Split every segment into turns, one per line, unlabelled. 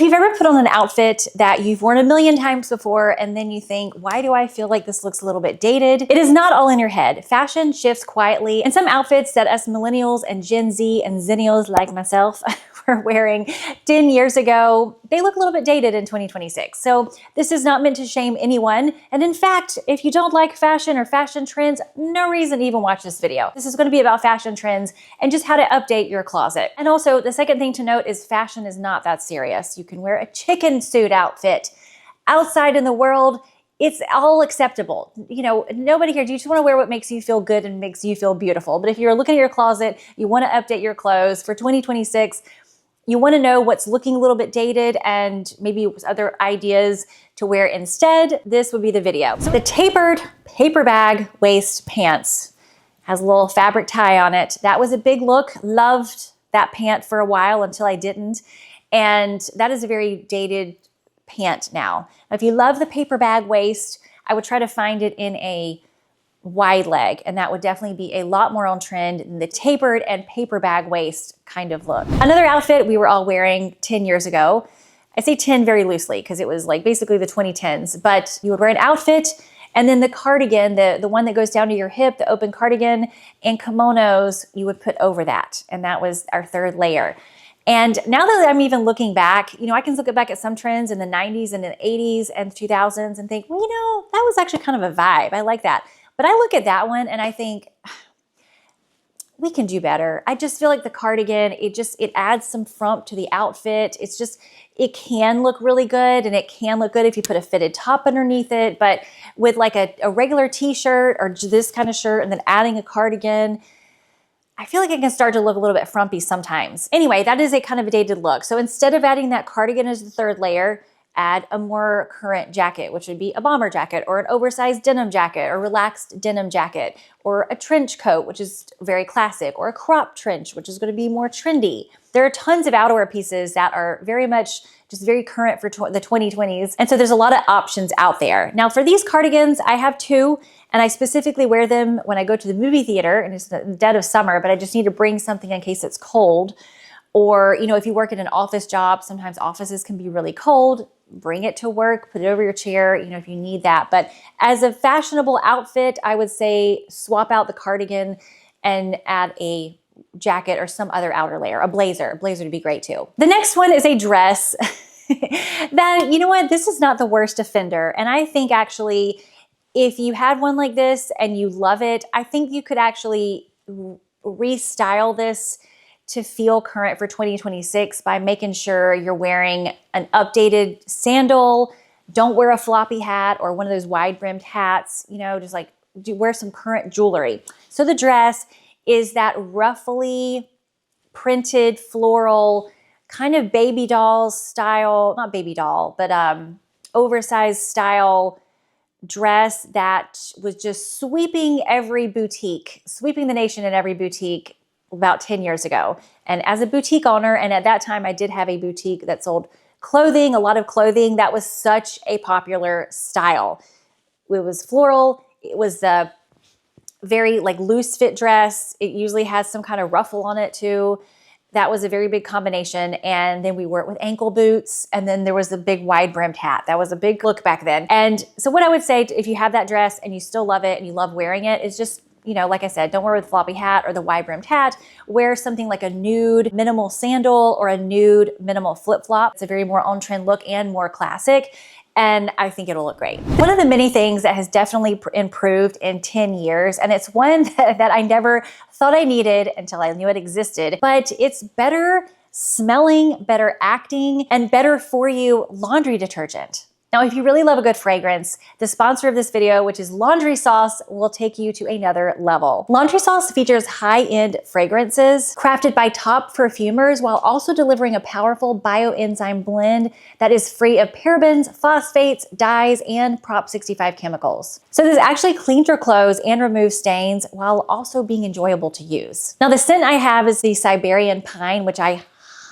you've ever put on an outfit that you've worn a million times before and then you think, why do I feel like this looks a little bit dated? It is not all in your head. Fashion shifts quietly, and some outfits that us millennials and Gen Z and zennials like myself were wearing 10 years ago, they look a little bit dated in 2026. So this is not meant to shame anyone. And in fact, if you don't like fashion or fashion trends, no reason to even watch this video. This is going to be about fashion trends and just how to update your closet. And also, the second thing to note is fashion is not that serious. You can wear a chicken suit outfit outside in the world. It's all acceptable. You know, nobody here, you just want to wear what makes you feel good and makes you feel beautiful. But if you're looking at your closet, you want to update your clothes for 2026, you want to know what's looking a little bit dated and maybe other ideas to wear instead, this would be the video. So the tapered paper bag waist pants has a little fabric tie on it. That was a big look. Loved that pant for a while until I didn't. And that is a very dated pant now. Now, if you love the paper bag waist, I would try to find it in a wide leg, and that would definitely be a lot more on trend than the tapered and paper bag waist kind of look. Another outfit we were all wearing 10 years ago, I say 10 very loosely because it was like basically the 2010s, but you would wear an outfit and then the cardigan, the one that goes down to your hip, the open cardigan, and kimonos you would put over that. And that was our third layer. And now that I'm even looking back, you know, I can look back at some trends in the 90s and the 80s and 2000s and think, well, you know, that was actually kind of a vibe. I like that. But I look at that one and I think, we can do better. I just feel like the cardigan, it adds some frump to the outfit. It can look really good, and it can look good if you put a fitted top underneath it, but with like a regular t-shirt or this kind of shirt and then adding a cardigan, I feel like it can start to look a little bit frumpy sometimes. Anyway, that is a kind of a dated look. So instead of adding that cardigan as the third layer, add a more current jacket, which would be a bomber jacket or an oversized denim jacket or relaxed denim jacket or a trench coat, which is very classic, or a crop trench, which is going to be more trendy. There are tons of outerwear pieces that are very much just very current for the 2020s. And so there's a lot of options out there. Now for these cardigans, I have two, and I specifically wear them when I go to the movie theater, and it's the dead of summer, but I just need to bring something in case it's cold. Or, you know, if you work in an office job, sometimes offices can be really cold. Bring it to work, put it over your chair, you know, if you need that. But as a fashionable outfit, I would say swap out the cardigan and add a jacket or some other outer layer, a blazer. A blazer would be great too. The next one is a dress that, you know what, this is not the worst offender. And I think actually, if you had one like this and you love it, I think you could actually restyle this to feel current for 2026 by making sure you're wearing an updated sandal. Don't wear a floppy hat or one of those wide brimmed hats, you know, just like wear some current jewelry. So the dress is that roughly printed floral kind of baby doll style, not baby doll, but oversized style dress that was just sweeping every boutique, sweeping the nation in every boutique about 10 years ago. And as a boutique owner, and at that time I did have a boutique that sold clothing, a lot of clothing, that was such a popular style. It was floral. It was a very like loose fit dress. It usually has some kind of ruffle on it too. That was a very big combination. And then we wore it with ankle boots. And then there was the big wide brimmed hat. That was a big look back then. And so what I would say, if you have that dress and you still love it and you love wearing it, is just, you know, like I said, don't wear with the floppy hat or the wide brimmed hat. Wear something like a nude minimal sandal or a nude minimal flip flop. It's a very more on trend look and more classic. And I think it'll look great. One of the many things that has definitely improved in 10 years, and it's one that I never thought I needed until I knew it existed, but it's better smelling, better acting, and better for you laundry detergent. Now, if you really love a good fragrance, the sponsor of this video, which is Laundry Sauce, will take you to another level. Laundry Sauce features high-end fragrances crafted by top perfumers while also delivering a powerful bioenzyme blend that is free of parabens, phosphates, dyes, and Prop 65 chemicals. So this actually cleans your clothes and removes stains while also being enjoyable to use. Now, the scent I have is the Siberian Pine, which I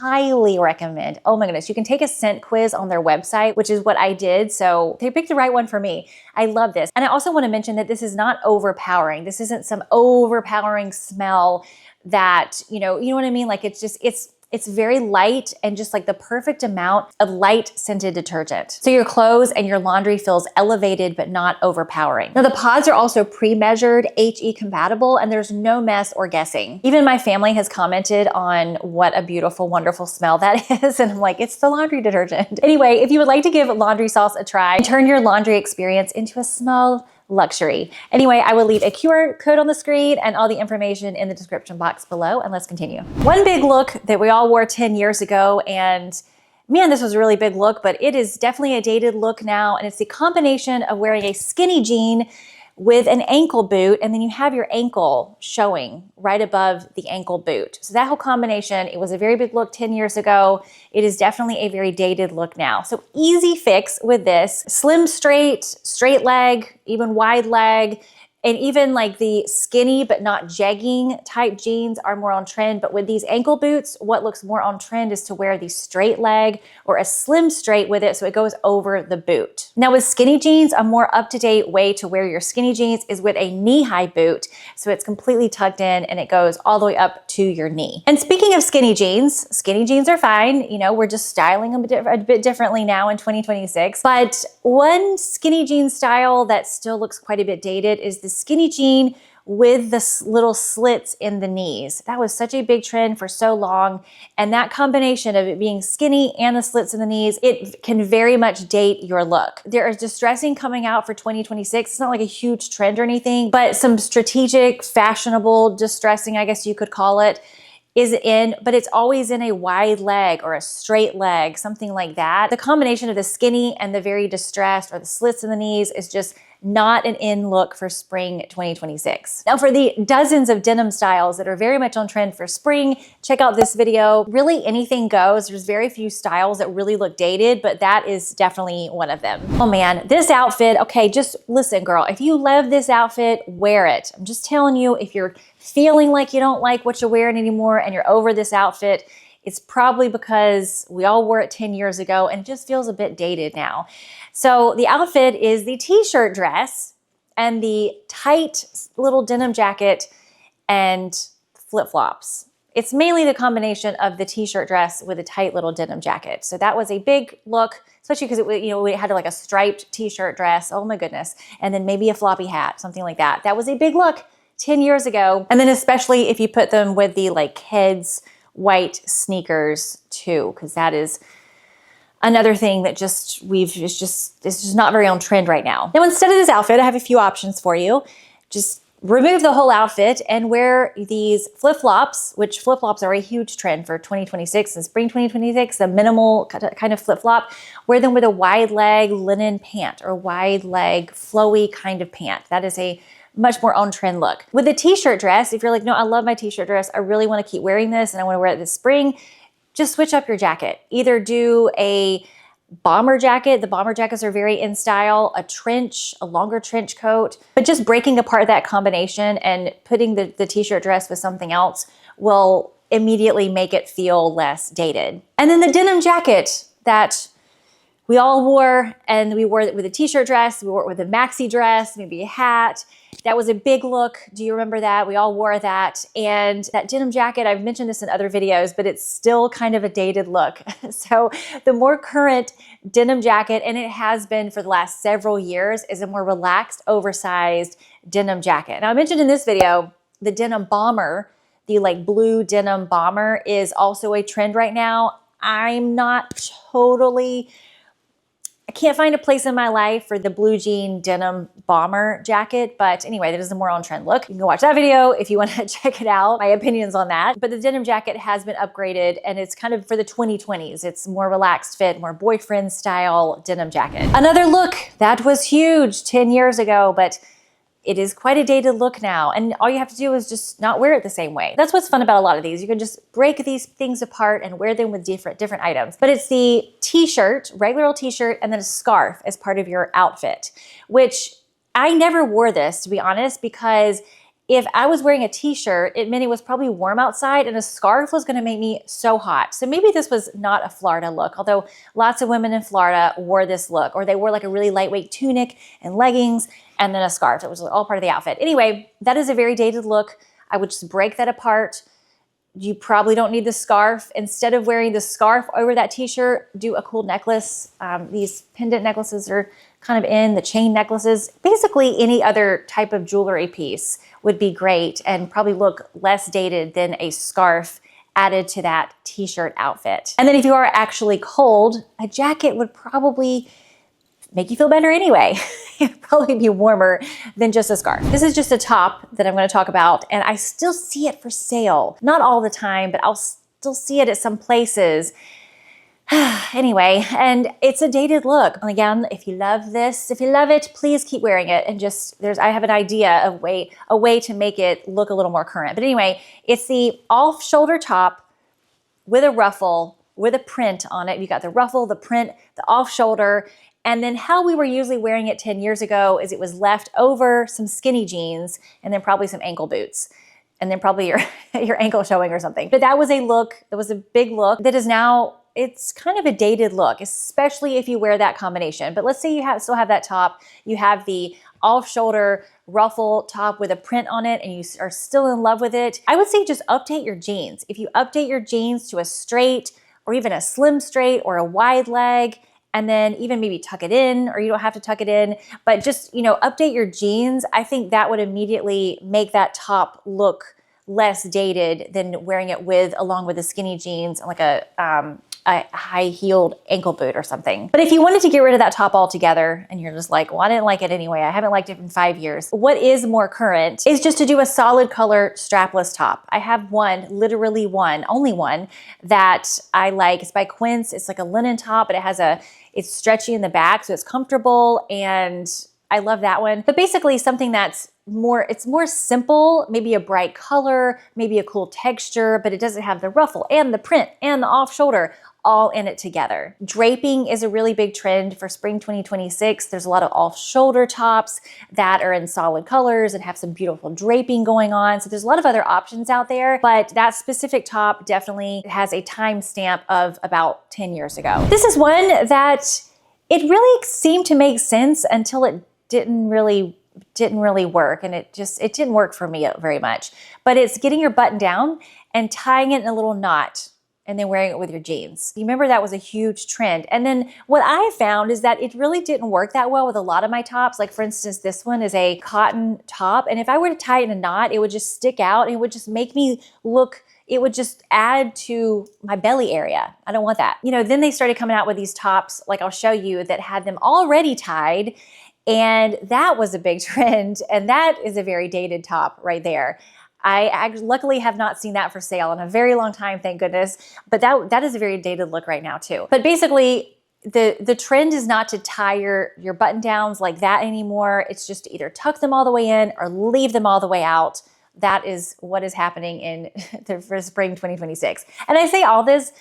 highly recommend. Oh my goodness, you can take a scent quiz on their website, which is what I did. So they picked the right one for me. I love this. And I also want to mention that this is not overpowering. This isn't some overpowering smell that, you know what I mean? Like it's It's very light and just like the perfect amount of light scented detergent. So your clothes and your laundry feels elevated but not overpowering. Now the pods are also pre-measured, HE compatible, and there's no mess or guessing. Even my family has commented on what a beautiful, wonderful smell that is. And I'm like, it's the laundry detergent. Anyway, if you would like to give laundry sauce a try, turn your laundry experience into a small luxury. Anyway, I will leave a QR code on the screen and all the information in the description box below, and let's continue. One big look that we all wore 10 years ago, and man, this was a really big look, but it is definitely a dated look now, and it's the combination of wearing a skinny jean with an ankle boot, and then you have your ankle showing right above the ankle boot. So that whole combination, it was a very big look 10 years ago. It is definitely a very dated look now. So easy fix with this. Slim straight, straight leg, even wide leg, and even like the skinny but not jegging type jeans are more on trend. But with these ankle boots, what looks more on trend is to wear the straight leg or a slim straight with it so it goes over the boot. Now with skinny jeans, a more up-to-date way to wear your skinny jeans is with a knee-high boot. So it's completely tucked in and it goes all the way up to your knee. And speaking of skinny jeans are fine. You know, we're just styling them a bit differently now in 2026. But one skinny jean style that still looks quite a bit dated is the skinny jean with the little slits in the knees. That was such a big trend for so long. And that combination of it being skinny and the slits in the knees, it can very much date your look. There is distressing coming out for 2026. It's not like a huge trend or anything, but some strategic, fashionable distressing, I guess you could call it, is in, but it's always in a wide leg or a straight leg, something like that. The combination of the skinny and the very distressed or the slits in the knees is just not an in look for spring 2026. Now for the dozens of denim styles that are very much on trend for spring, check out this video. Really anything goes. There's very few styles that really look dated, but that is definitely one of them. Oh man, this outfit, okay, just listen girl, if you love this outfit, wear it. I'm just telling you, if you're feeling like you don't like what you're wearing anymore and you're over this outfit, it's probably because we all wore it 10 years ago and it just feels a bit dated now. So the outfit is the t-shirt dress and the tight little denim jacket and flip-flops. It's mainly the combination of the t-shirt dress with a tight little denim jacket. So that was a big look, especially because it, you know, we had like a striped t-shirt dress. Oh my goodness. And then maybe a floppy hat, something like that. That was a big look 10 years ago. And then especially if you put them with the like kids white sneakers too, because that is another thing that it's just not very on trend right now. Now, instead of this outfit, I have a few options for you. Just remove the whole outfit and wear these flip-flops, which flip-flops are a huge trend for 2026 and spring 2026, a minimal kind of flip-flop. Wear them with a wide leg linen pant or wide leg flowy kind of pant. That is a much more on trend look. With the t-shirt dress, if you're like, no, I love my t-shirt dress, I really want to keep wearing this and I want to wear it this spring, just switch up your jacket. Either do a bomber jacket. The bomber jackets are very in style, a trench, a longer trench coat, but just breaking apart that combination and putting the t-shirt dress with something else will immediately make it feel less dated. And then the denim jacket that we all wore, and we wore it with a t-shirt dress, we wore it with a maxi dress, maybe a hat. That was a big look. Do you remember that? We all wore that. And that denim jacket, I've mentioned this in other videos, but it's still kind of a dated look. So the more current denim jacket, and it has been for the last several years, is a more relaxed, oversized denim jacket. Now I mentioned in this video, the denim bomber, the like blue denim bomber is also a trend right now. I'm not totally, I can't find a place in my life for the blue jean denim bomber jacket, but anyway, that is a more on trend look. You can go watch that video if you want to check it out, my opinions on that. But the denim jacket has been upgraded and it's kind of for the 2020s. It's more relaxed fit, more boyfriend style denim jacket. Another look that was huge 10 years ago, but it is quite a dated look now, and all you have to do is just not wear it the same way. That's what's fun about a lot of these. You can just break these things apart and wear them with different items. But it's the t-shirt, regular old t-shirt, and then a scarf as part of your outfit, which I never wore this, to be honest, because if I was wearing a t-shirt, it meant it was probably warm outside and a scarf was gonna make me so hot. So maybe this was not a Florida look, although lots of women in Florida wore this look, or they wore like a really lightweight tunic and leggings and then a scarf. It was all part of the outfit. Anyway, that is a very dated look. I would just break that apart, You probably don't need the scarf. Instead of wearing the scarf over that t-shirt, do a cool necklace. These pendant necklaces are kind of in, the chain necklaces. Basically, any other type of jewelry piece would be great and probably look less dated than a scarf added to that t-shirt outfit. And then if you are actually cold, a jacket would probably make you feel better anyway. It'd probably be warmer than just a scarf. This is just a top that I'm going to talk about, and I still see it for sale. Not all the time, but I'll still see it at some places. Anyway, and it's a dated look. And again, if you love this, if you love it, please keep wearing it. And just, I have an idea of a way to make it look a little more current. But anyway, it's the off-shoulder top with a ruffle, with a print on it. You got the ruffle, the print, the off-shoulder. And then how we were usually wearing it 10 years ago is it was left over some skinny jeans and then probably some ankle boots. And then probably your ankle showing or something. But that was a look, it was a big look that is now, it's kind of a dated look, especially if you wear that combination. But let's say you still have that top, you have the off-shoulder ruffle top with a print on it and you are still in love with it. I would say just update your jeans. If you update your jeans to a straight or even a slim straight or a wide leg, and then even maybe tuck it in, or you don't have to tuck it in, but just, update your jeans. I think that would immediately make that top look less dated than wearing it along with the skinny jeans and like a high-heeled ankle boot or something. But if you wanted to get rid of that top altogether and you're just like, well, I didn't like it anyway, I haven't liked it in 5 years, what is more current is just to do a solid color strapless top. I have one, literally one, only one, that I like. It's by Quince. It's like a linen top, but it's stretchy in the back, so it's comfortable, and I love that one. But basically something that's it's more simple, maybe a bright color, maybe a cool texture, but it doesn't have the ruffle and the print and the off shoulder all in it together. Draping is a really big trend for spring 2026. There's a lot of off shoulder tops that are in solid colors and have some beautiful draping going on. So there's a lot of other options out there, but that specific top definitely has a time stamp of about 10 years ago. This is one that it really seemed to make sense until it didn't really work, and it didn't work for me very much. But it's getting your button down and tying it in a little knot and then wearing it with your jeans. You remember that was a huge trend. And then what I found is that it really didn't work that well with a lot of my tops. Like for instance, this one is a cotton top, and if I were to tie it in a knot, it would just stick out and it would just make me look, it would just add to my belly area. I don't want that. Then they started coming out with these tops, like I'll show you, that had them already tied. And that was a big trend. And that is a very dated top right there. I luckily have not seen that for sale in a very long time, thank goodness. But that is a very dated look right now too. But basically, the trend is not to tie your button downs like that anymore. It's just to either tuck them all the way in or leave them all the way out. That is what is happening for spring 2026. And I say all this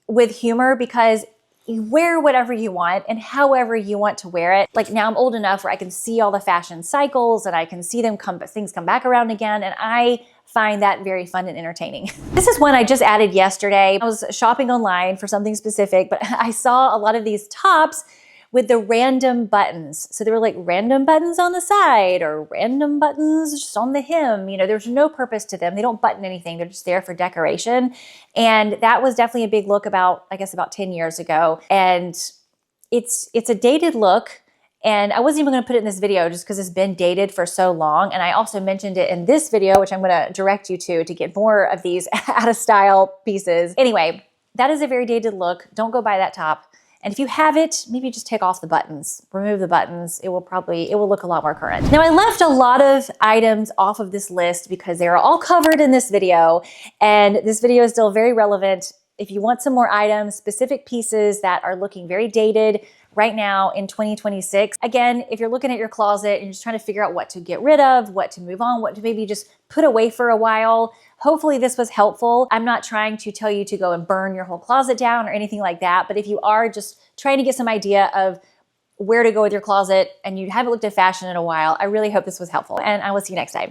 with humor because you wear whatever you want and however you want to wear it. Like now I'm old enough where I can see all the fashion cycles and I can see things come back around again. And I find that very fun and entertaining. This is one I just added yesterday. I was shopping online for something specific, but I saw a lot of these tops with the random buttons. So they were like random buttons on the side or random buttons just on the hem. There's no purpose to them. They don't button anything. They're just there for decoration. And that was definitely a big look about 10 years ago. And it's a dated look. And I wasn't even gonna put it in this video just because it's been dated for so long. And I also mentioned it in this video, which I'm gonna direct you to get more of these out of style pieces. Anyway, that is a very dated look. Don't go buy that top. And if you have it, maybe just take off the buttons, remove the buttons. It will look a lot more current. Now I left a lot of items off of this list because they are all covered in this video. And this video is still very relevant. If you want some more items, specific pieces that are looking very dated right now in 2026. Again, if you're looking at your closet and you're just trying to figure out what to get rid of, what to move on, what to maybe just put away for a while, hopefully this was helpful. I'm not trying to tell you to go and burn your whole closet down or anything like that, but if you are just trying to get some idea of where to go with your closet and you haven't looked at fashion in a while, I really hope this was helpful, and I will see you next time.